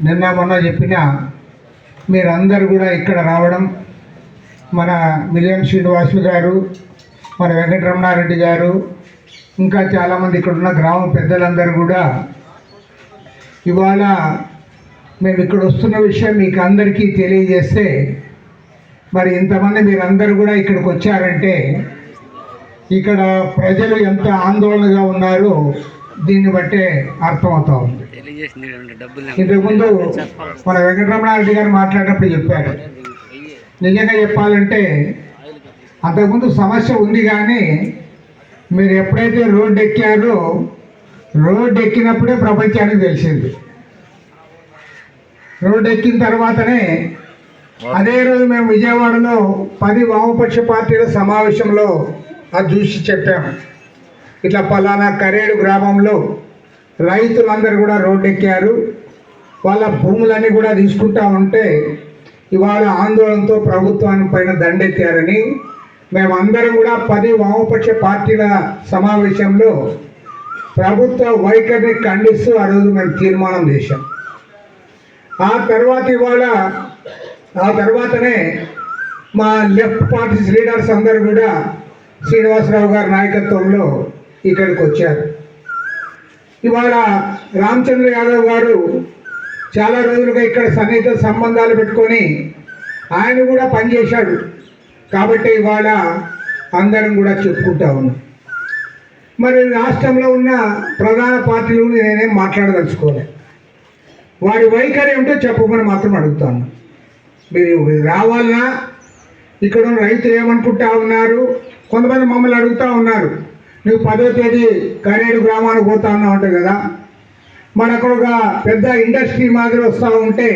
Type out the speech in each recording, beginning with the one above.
నిన్న మొన్న చెప్పిన మీరందరూ కూడా ఇక్కడ రావడం, మన మిలియం శ్రీనివాసులు గారు, మన వెంకటరమణారెడ్డి గారు, ఇంకా చాలామంది ఇక్కడ ఉన్న గ్రామ పెద్దలందరూ కూడా ఇవాళ మేము ఇక్కడ వస్తున్న విషయం మీకు అందరికీ తెలియజేస్తే, మరి ఇంతమంది మీరందరూ కూడా ఇక్కడికి వచ్చారంటే ఇక్కడ ప్రజలు ఎంత ఆందోళనగా ఉన్నారో దీన్ని బట్టే అర్థమవుతా ఉంది. ఇంతకుముందు మన వెంకటరమణారెడ్డి గారు మాట్లాడినప్పుడు చెప్పారు, నిజంగా చెప్పాలంటే అంతకుముందు సమస్య ఉంది, కానీ మీరు ఎప్పుడైతే రోడ్డు ఎక్కారో రోడ్డు ఎక్కినప్పుడే ప్రపంచానికి తెలిసింది. రోడ్డు ఎక్కిన తర్వాతనే అదే రోజు మేము విజయవాడలో 10 వామపక్ష పార్టీల సమావేశంలో అది చూసి చెప్పాము, ఇట్లా పలానా కరేడు గ్రామంలో రైతులందరూ కూడా రోడ్డు ఎక్కారు, వాళ్ళ భూములన్నీ కూడా తీసుకుంటా ఉంటే ఇవాళ ఆందోళనతో ప్రభుత్వాన్ని పైన దండెత్తారని మేమందరం కూడా 10 వామపక్ష పార్టీల సమావేశంలో ప్రభుత్వ వైఖరిని ఖండిస్తూ ఆ రోజు మేము తీర్మానం చేశాం. ఆ తర్వాతనే మా లెఫ్ట్ పార్టీస్ లీడర్స్ అందరూ కూడా శ్రీనివాసరావు గారి నాయకత్వంలో ఇక్కడికి వచ్చారు. ఇవాళ రామచంద్ర యాదవ్ గారు చాలా రోజులుగా ఇక్కడ సన్నిహిత సంబంధాలు పెట్టుకొని ఆయన కూడా పనిచేశాడు కాబట్టి ఇవాళ అందరం కూడా చెప్పుకుంటా ఉన్నాం. మరి రాష్ట్రంలో ఉన్న ప్రధాన పార్టీలు నేనేం మాట్లాడదలుచుకోలేదు, వారి వైఖరి ఉంటే చెప్పమని మాత్రం అడుగుతాను. మీరు రావాలన్నా ఇక్కడ ఉన్న రైతులు ఏమనుకుంటా ఉన్నారు, కొంతమంది మమ్మల్ని అడుగుతూ ఉన్నారు, నువ్వు 10వ తేదీ కరేడు గ్రామానికి పోతా ఉన్నావు అంటే కదా, మన అక్కడ ఒక పెద్ద ఇండస్ట్రీ మాదిరి వస్తూ ఉంటే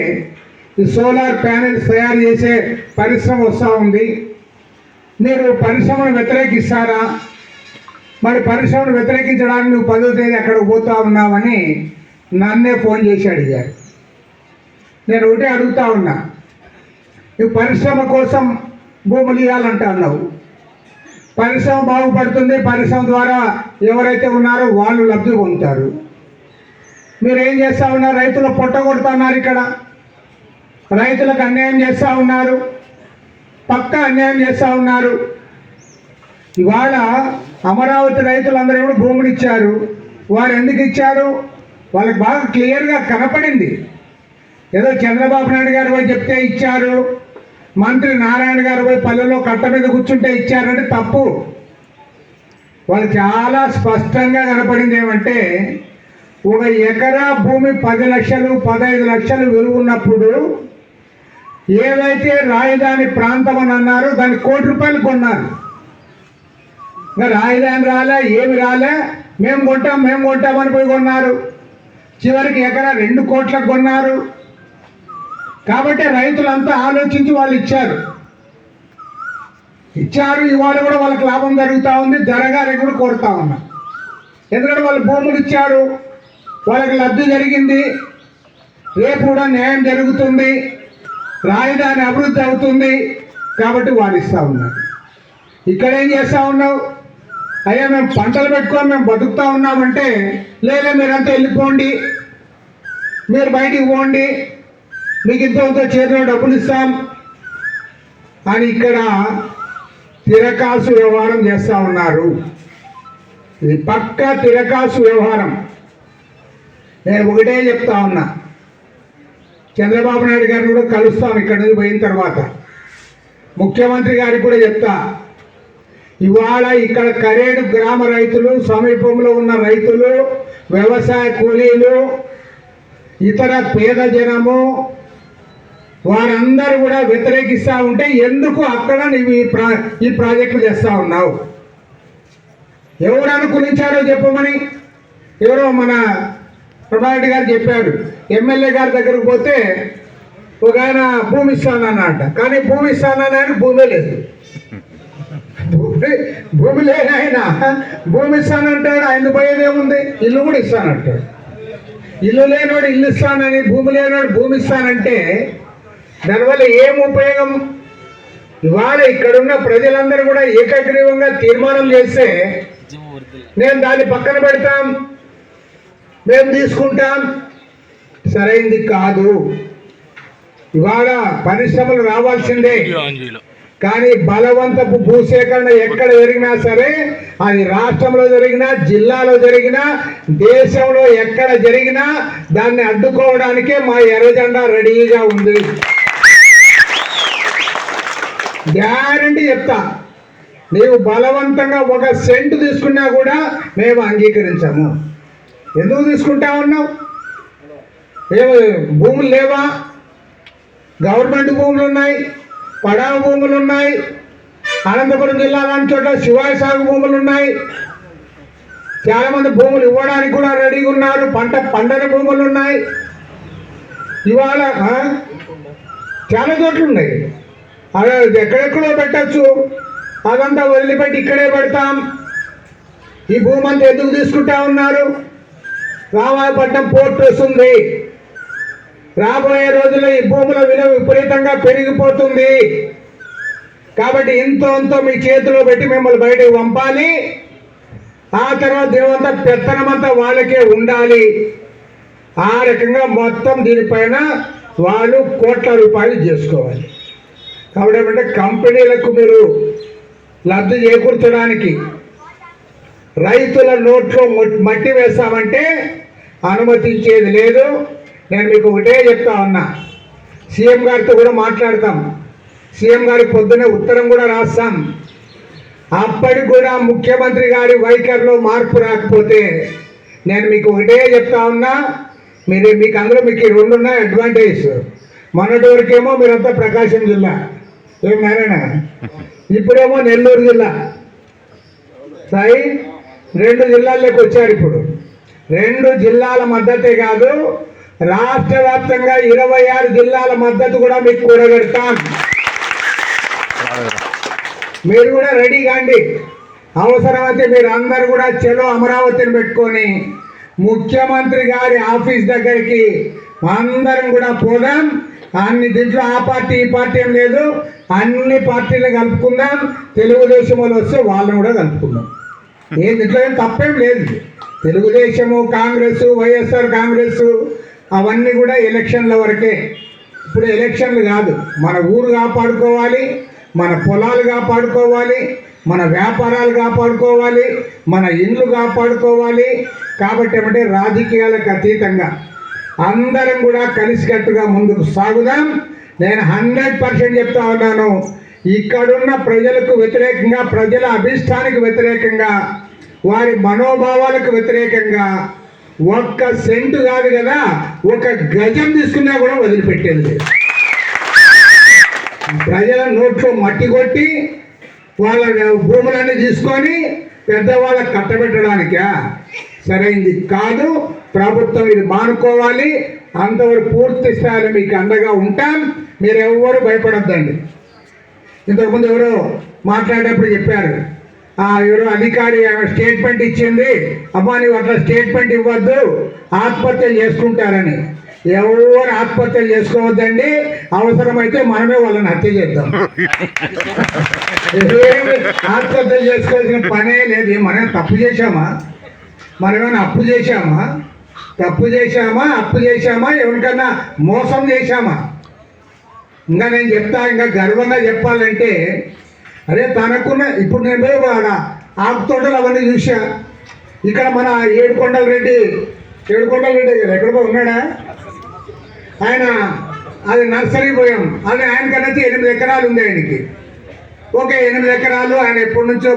ఈ సోలార్ ప్యానెల్స్ తయారు చేసే పరిశ్రమ వస్తూ ఉంది, మీరు పరిశ్రమను వ్యతిరేకిస్తారా, మరి పరిశ్రమను వ్యతిరేకించడానికి నువ్వు 10వ తేదీ అక్కడికి పోతా ఉన్నావని నన్నే ఫోన్ చేసి అడిగారు. నేను ఒకటే అడుగుతా ఉన్నా, నువ్వు పరిశ్రమ కోసం భూములు ఇవ్వాలంటా అన్నావు, పరిశ్రమ బాగుపడుతుంది, పరిశ్రమ ద్వారా ఎవరైతే ఉన్నారో వాళ్ళు లబ్ధి పొందుతారు, మీరేం చేస్తూ ఉన్నారు, రైతులు పొట్టగొడుతున్నారు, ఇక్కడ రైతులకు అన్యాయం చేస్తూ ఉన్నారు, పక్కా అన్యాయం చేస్తూ ఉన్నారు. ఇవాళ అమరావతి రైతులందరూ కూడా భూములు ఇచ్చారు, వారు ఎందుకు ఇచ్చారు, వాళ్ళకి బాగా క్లియర్గా కనపడింది. ఏదో చంద్రబాబు నాయుడు గారు పోయి చెప్తే ఇచ్చారు, మంత్రి నారాయణ గారు పోయి పల్లెలో కట్ట మీద కూర్చుంటే ఇచ్చారంటే తప్పు. వాళ్ళు చాలా స్పష్టంగా కనపడింది ఏమంటే, ఒక ఎకరా భూమి 10 లక్షలు 15 లక్షలు విలువ ఉన్నప్పుడు ఏదైతే రాజధాని ప్రాంతం అని అన్నారో దాన్ని ₹1 కోటి కొన్నారు. ఇంకా రాజధాని రాలే, ఏమి రాలే, మేము కొంటామని పోయి కొన్నారు, చివరికి ఎకరా 2 కోట్లకు కొన్నారు. కాబట్టి రైతులంతా ఆలోచించి వాళ్ళు ఇచ్చారు. ఇవాళ కూడా వాళ్ళకి లాభం జరుగుతూ ఉంది, జరగాలని కూడా కోరుతా ఉన్నా. ఎందుకంటే వాళ్ళు భూములు ఇచ్చారు, వాళ్ళకి లబ్ధి జరిగింది, రేపు కూడా న్యాయం జరుగుతుంది, రాజధాని అభివృద్ధి అవుతుంది, కాబట్టి వాళ్ళు ఇస్తూ ఉన్నారు. ఇక్కడ ఏం చేస్తూ ఉన్నావు, అయ్యా మేము పంటలు పెట్టుకొని మేము బతుకుతూ ఉన్నామంటే, లేదా మీరంతా వెళ్ళిపోండి, మీరు బయటికి పోండి, మీకు ఇంత చేతిలో డబ్బులు ఇస్తాం అని ఇక్కడ తిరకాసు వ్యవహారం చేస్తూ ఉన్నారు. ఇది పక్కా తిరకాసు వ్యవహారం. నేను ఒకటే చెప్తా ఉన్నా, చంద్రబాబు నాయుడు గారిని కూడా కలుస్తాం ఇక్కడ నుంచి పోయిన తర్వాత, ముఖ్యమంత్రి గారికి కూడా చెప్తా, ఇవాళ ఇక్కడ కరేడు గ్రామ రైతులు, సమీపంలో ఉన్న రైతులు, వ్యవసాయ కూలీలు, ఇతర పేద జనము, వారందరూ కూడా వ్యతిరేకిస్తూ ఉంటే ఎందుకు అక్కడ నువ్వు ఈ ప్రాజెక్టులు చేస్తూ ఉన్నావు, ఎవరు అనుకూలించారో చెప్పమని. ఎవరో మన ప్రభారెడ్డి గారు చెప్పారు, ఎమ్మెల్యే గారి దగ్గరకు పోతే ఒక ఆయన భూమి ఇస్తానన్నట, కానీ భూమి ఇస్తానని భూమే లేదు, భూమి లేని ఆయన భూమి ఇస్తానంటాడు, ఆయన పోయేదేముంది, ఇల్లు కూడా ఇస్తానంటాడు. ఇల్లు లేనివాడు ఇల్లు ఇస్తానని, భూమి లేనివాడు భూమి ఇస్తానంటే దానివల్ల ఏం ఉపయోగం? ఇవాళ ఇక్కడున్న ప్రజలందరూ కూడా ఏకగ్రీవంగా తీర్మానం చేస్తే నేను దాన్ని పక్కన పెడతాం, మేము తీసుకుంటాం, సరైంది కాదు. ఇవాళ పరిశ్రమలు రావాల్సిందే, కానీ బలవంతపు భూసేకరణ ఎక్కడ జరిగినా సరే, అది రాష్ట్రంలో జరిగినా, జిల్లాలో జరిగినా, దేశంలో ఎక్కడ జరిగినా దాన్ని అడ్డుకోవడానికే మా ఎర్రజెండా రెడీగా ఉంది. గ్యారంటీ చెప్తా, నీవు బలవంతంగా 1 సెంటు తీసుకున్నా కూడా మేము అంగీకరించాము. ఎందుకు తీసుకుంటా ఉన్నావు? ఏమో భూములు లేవా? గవర్నమెంట్ భూములు ఉన్నాయి, పడావ భూములు ఉన్నాయి, అనంతపురం జిల్లా లాంటి చోట శివాయి సాగు భూములు ఉన్నాయి. చాలామంది భూములు ఇవ్వడానికి కూడా రెడీగా ఉన్నారు. పండని భూములు ఉన్నాయి. ఇవాళ చాలా చోట్ల ఉన్నాయి. అదే ఎక్కడెక్కడో పెట్టచ్చు, అదంతా వదిలిపెట్టి ఇక్కడే పెడతాం. ఈ భూమి అంతా ఎందుకు తీసుకుంటా ఉన్నారు? రామాయపట్నం పోర్టు వస్తుంది. రాబోయే రోజుల్లో ఈ భూముల విలువ విపరీతంగా పెరిగిపోతుంది. కాబట్టి ఇంతో మీ చేతిలో పెట్టి మిమ్మల్ని బయటకు పంపాలి. ఆ తర్వాత ఏమంతా పెత్తనమంతా వాళ్ళకే ఉండాలి. ఆ రకంగా మొత్తం దీనిపైన వాళ్ళు కోట్ల రూపాయలు చేసుకోవాలి. కాబట్టి ఏమంటే కంపెనీలకు మీరు లబ్ధి చేకూర్చడానికి రైతుల నోట్లో మట్టి వేస్తామంటే అనుమతించేది లేదు. నేను మీకు ఒకటే చెప్తా ఉన్నా, సీఎం గారితో కూడా మాట్లాడతాం, సీఎం గారికి పొద్దునే ఉత్తరం కూడా రాస్తాం. అప్పటికి కూడా ముఖ్యమంత్రి గారి వైఖరిలో మార్పు రాకపోతే నేను మీకు ఒకటే చెప్తా ఉన్నా, మీకు అందరూ మీకు 2 ఉన్నాయి అడ్వాంటేజ్. మొన్నటి వరకేమో మీరంతా ప్రకాశం జిల్లా, ఏం నారాయణ, ఇప్పుడేమో నెల్లూరు జిల్లా. సాయి 2 జిల్లాల్లోకి వచ్చారు. ఇప్పుడు 2 జిల్లాల మద్దతే కాదు, రాష్ట్ర వ్యాప్తంగా 26 జిల్లాల మద్దతు కూడా మీకు కూడగడతాం. మీరు కూడా రెడీ కాండి. అవసరమైతే మీరు అందరు కూడా చలో అమరావతిని పెట్టుకొని ముఖ్యమంత్రి గారి ఆఫీస్ దగ్గరికి అందరం కూడా పోదాం. దీంట్లో ఆ పార్టీ ఈ పార్టీ ఏం లేదు, అన్ని పార్టీలు కలుపుకుందాం. తెలుగుదేశం వాళ్ళు వస్తే వాళ్ళని కూడా కలుపుకుందాం. దీంట్లో ఏం తప్పేం లేదు. తెలుగుదేశము, కాంగ్రెస్, వైఎస్ఆర్ కాంగ్రెస్ అవన్నీ కూడా ఎలక్షన్ల వరకే. ఇప్పుడు ఎలక్షన్లు కాదు, మన ఊరు కాపాడుకోవాలి, మన పొలాలు కాపాడుకోవాలి, మన వ్యాపారాలు కాపాడుకోవాలి, మన ఇండ్లు కాపాడుకోవాలి. కాబట్టి ఏమంటే రాజకీయాలకు అతీతంగా అందరం కూడా కలిసికట్టుగా ముందుకు సాగుదాం. నేను 100% చెప్తా ఉన్నాను, ఇక్కడున్న ప్రజలకు వ్యతిరేకంగా, ప్రజల అభిష్టానికి వ్యతిరేకంగా, వారి మనోభావాలకు వ్యతిరేకంగా 1 సెంటు కాదు కదా, 1 గజం తీసుకున్నా కూడా వదిలిపెట్టేది లేదు. ప్రజల నోట్లో మట్టి కొట్టి వాళ్ళ భూములన్నీ తీసుకొని పెద్దవాళ్ళకి కట్టబెట్టడానికా? సరైంది కాదు. ప్రభుత్వం ఇది మానుకోవాలి. అంతవరకు పూర్తి స్థాయిలో మీకు అండగా ఉంటాం. మీరు ఎవరు భయపడొద్దండి. ఇంతకుముందు ఎవరో మాట్లాడేటప్పుడు చెప్పారు, ఎవరో అధికారి స్టేట్మెంట్ ఇచ్చింది, అమ్మా నువ్వు అట్లా స్టేట్మెంట్ ఇవ్వద్దు, ఆత్మహత్యలు చేసుకుంటారని. ఎవరు ఆత్మహత్యలు చేసుకోవద్దండి. అవసరమైతే మనమే వాళ్ళని హత్య చేద్దాం. ఆత్మహత్యలు చేసుకోవాల్సిన పనే లేదు. మనం తప్పు చేశామా? మనమేమైనా అప్పు చేశామా? తప్పు చేశామా? అప్పు చేశామా? ఎవరికన్నా మోసం చేశామా? ఇంకా నేను చెప్తా, ఇంకా గర్వంగా చెప్పాలంటే, అదే తనకున్న ఇప్పుడు నేను పోయి ఆకు తోటలు అవన్నీ చూసా. ఇక్కడ మన ఏడుకొండల రెడ్డి ఎక్కడికో ఉన్నాడా ఆయన, అది నర్సరీ పోయాం. అది ఆయనకన్నది 8 ఎకరాలు ఉంది ఆయనకి. ఓకే, 8 ఎకరాలు. ఆయన ఎప్పటి నుంచో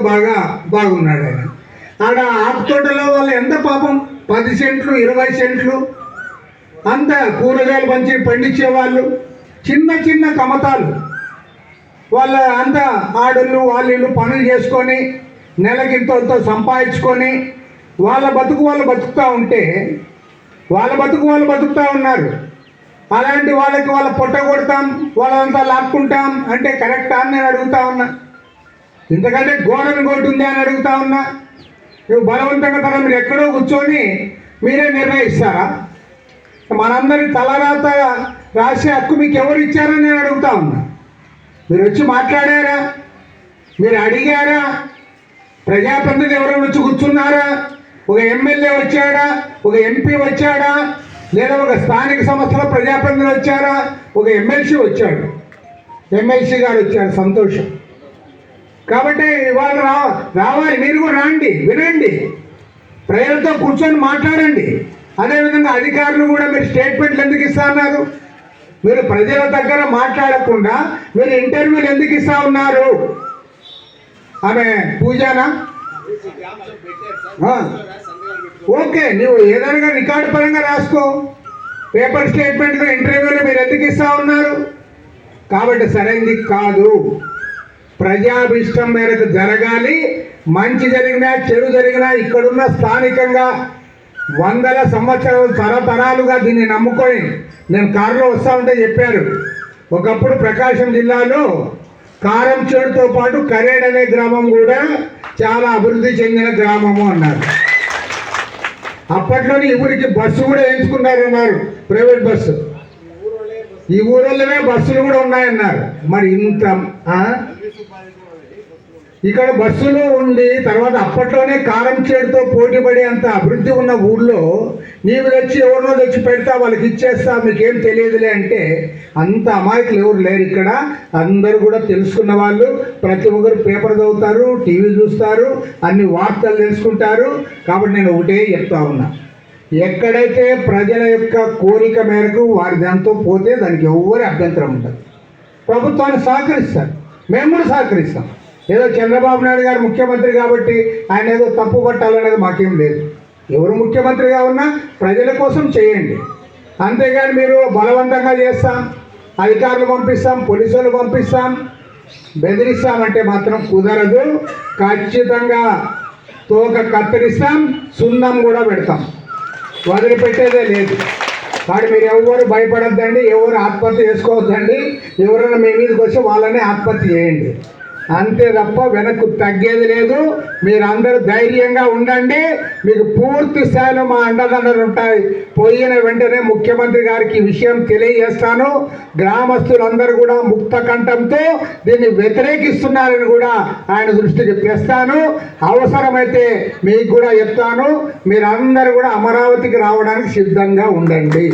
బాగున్నాడు ఆయన. ఆడ ఆకు తోటలో వాళ్ళు ఎంత పాపం 10 సెంట్లు 20 సెంట్లు అంత కూరగాయలు పండించేవాళ్ళు. చిన్న కమతాలు వాళ్ళ అంతా ఆడళ్ళు వాళ్ళు పనులు చేసుకొని నెలకింతో సంపాదించుకొని వాళ్ళ బతుకు వాళ్ళు బతుకుతూ ఉంటే, వాళ్ళ బతుకు వాళ్ళు బతుకుతూ ఉన్నారు. అలాంటి వాళ్ళకి వాళ్ళ పొట్ట కొడతాం, వాళ్ళంతా లాక్కుంటాం అంటే కరెక్టా అని నేను అడుగుతా ఉన్నా. ఇంతకంటే ఘోరం కొట్టుంది అని అడుగుతా ఉన్నా. నువ్వు బలవంతంగా తన మీరు ఎక్కడో కూర్చొని మీరే నిర్ణయిస్తారా? మనందరి తలరాత రాసే హక్కు మీకు ఎవరు ఇచ్చారని నేను అడుగుతా ఉన్నా. మీరు వచ్చి మాట్లాడారా? మీరు అడిగారా? ప్రజాప్రతినిధులు ఎవరైనా వచ్చి కూర్చున్నారా? ఒక ఎమ్మెల్యే వచ్చాడా? ఒక ఎంపీ వచ్చాడా? లేదా ఒక స్థానిక సంస్థలో ప్రజాప్రతినిధులు వచ్చారా? ఒక ఎమ్మెల్సీ వచ్చాడు, ఎమ్మెల్సీ గారు వచ్చారు, సంతోషం. కాబట్టి ఇవాళ రావాలి, మీరు కూడా రండి, వినండి, ప్రజలతో కూర్చొని మాట్లాడండి. అదేవిధంగా అధికారులు కూడా మీరు స్టేట్మెంట్లు ఎందుకు ఇస్తా ఉన్నారు? మీరు ప్రజల దగ్గర మాట్లాడకుండా మీరు ఇంటర్వ్యూలు ఎందుకు ఇస్తా ఉన్నారు? ఆమె పూజానా? ఓకే, నువ్వు ఏదైనా రికార్డు పరంగా రాసుకో. పేపర్ స్టేట్మెంట్లు ఇంటర్వ్యూలు మీరు ఎందుకు ఇస్తా ఉన్నారు? కాబట్టి సరైనది కాదు. ప్రజాభిష్టం మేరకు జరగాలి. మంచి జరిగినా చెడు జరిగినా ఇక్కడున్న స్థానికంగా వందల సంవత్సరాలు తరతరాలుగా దీన్ని నమ్ముకొని, నేను కారులో వస్తూ ఉంటే చెప్పారు, ఒకప్పుడు ప్రకాశం జిల్లాలో కారం చేడుతో పాటు కరేడ్ అనే గ్రామం కూడా చాలా అభివృద్ధి చెందిన గ్రామము అన్నారు. అప్పట్లోనే ఈ ఊరికి బస్సు కూడా ఎంచుకున్నారన్నారు, ప్రైవేట్ బస్సు. ఈ ఊళ్ళోనే బస్సులు కూడా ఉన్నాయన్నారు. మరి ఇంత ఇక్కడ బస్సులు ఉండి తర్వాత అప్పట్లోనే కారం చేడుతో పోటీ పడే అంత అభివృద్ధి ఉన్న ఊళ్ళో నీవు తెచ్చి ఎవరినో తెచ్చి పెడతా, వాళ్ళకి ఇచ్చేస్తా, మీకేం తెలియదులే అంటే అంత అమాయకులు ఎవరు లేరు ఇక్కడ. అందరూ కూడా తెలుసుకున్న వాళ్ళు, ప్రతి ఒక్కరు పేపర్ చదువుతారు, టీవీ చూస్తారు, అన్ని వార్తలు తెలుసుకుంటారు. కాబట్టి నేను ఒకటే చెప్తా ఉన్నా, ఎక్కడైతే ప్రజల యొక్క కోరిక మేరకు వారి దాంతో పోతే దానికి ఎవరి అభ్యంతరం ఉండదు. ప్రభుత్వాన్ని సహకరిస్తారు, మేము కూడా సహకరిస్తాం. ఏదో చంద్రబాబు నాయుడు గారు ముఖ్యమంత్రి కాబట్టి ఆయన ఏదో తప్పు పట్టాలనేది మాకేం లేదు. ఎవరు ముఖ్యమంత్రిగా ఉన్నా ప్రజల కోసం చేయండి, అంతేగాని మీరు బలవంతంగా చేస్తాం, అధికారులు పంపిస్తాం, పోలీసులు పంపిస్తాం, బెదిరిస్తామంటే మాత్రం కుదరదు. ఖచ్చితంగా తోక కత్తిరిస్తాం, సున్నం కూడా పెడతాం, వదిలిపెట్టేదే లేదు. కాబట్టి మీరు ఎవరు భయపడద్దండి, ఎవరు ఆత్మహత్య చేసుకోవద్దండి. ఎవరైనా మీ మీదకి వచ్చి వాళ్ళని ఆత్మహత్య చేయండి, అంతే తప్ప వెనక్కు తగ్గేది లేదు. మీరందరూ ధైర్యంగా ఉండండి, మీకు పూర్తి స్థాయిలో మా అండదండలు ఉంటాయి. పోయిన వెంటనే ముఖ్యమంత్రి గారికి ఈ విషయం తెలియజేస్తాను. గ్రామస్తులందరూ కూడా ముక్త కంఠంతో దీన్ని వ్యతిరేకిస్తున్నారని కూడా ఆయన దృష్టికి తెస్తాను. అవసరమైతే మీకు కూడా చెప్తాను, మీరందరూ కూడా అమరావతికి రావడానికి సిద్ధంగా ఉండండి.